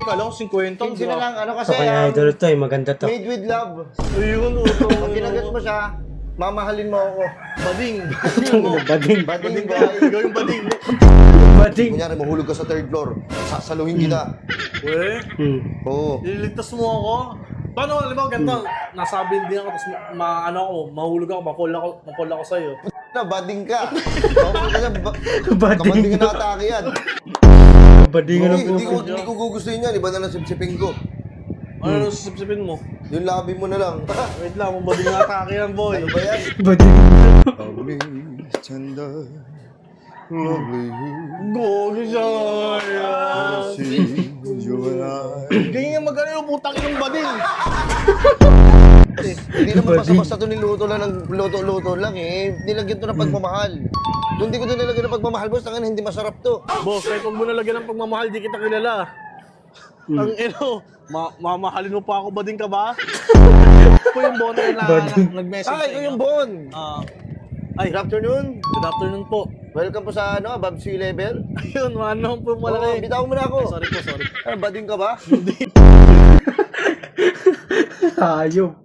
Kala ko 50. 15 na lang, ano kasi, Okay, idol to eh. Maganda to. made with love. Ayun, uto. Pag ginagat mo siya, mamahalin mo ako. Bading. Bading. Bading ka. boy. Ikaw yung bading. Bading. Kunyari, mahulog ka sa third floor, sasaluhin kita. Weh, Oo. ililigtas mo ako. Paano, alam mo, ganito, nasa building ako, tapos mahulog ako, makall ako sa'yo. Na, bading ka. Okay ka na, kabanding ka na atake yan. Badingan ng Hindi puso. hindi ko gugustuhin yan, iba na lang sipsipin ko. Ano nang sisipsipin mo? Yung labi mo na lang. Wait lang, kung bading na atake yan, boy. Ano ba yan? Bading. Lovely, tender, lovely, Gogi siya. see you and I. Ganyan mag-ano yung putang yung bading. Hindi naman basta-basta ito niluto lang ng luto-luto lang eh. Nilagyan ito ng pagmamahal. Kung hindi ko ito nilagyan ng pagmamahal, boss, tangan hindi masarap to. Boss, kahit huwag mo nalagyan ng pagmamahal, di kita kilala. Ang mamahalin mo pa ako, bading ka ba? Ako yung bono na nag-message Ay, ito yung Bon. Ay, Good afternoon. good afternoon po. Welcome po sa Bob Sea Level. Ayun, ano po Oo, malaki. bitaw mo na ako. Sorry po, sorry. Bading ka ba? Hayop.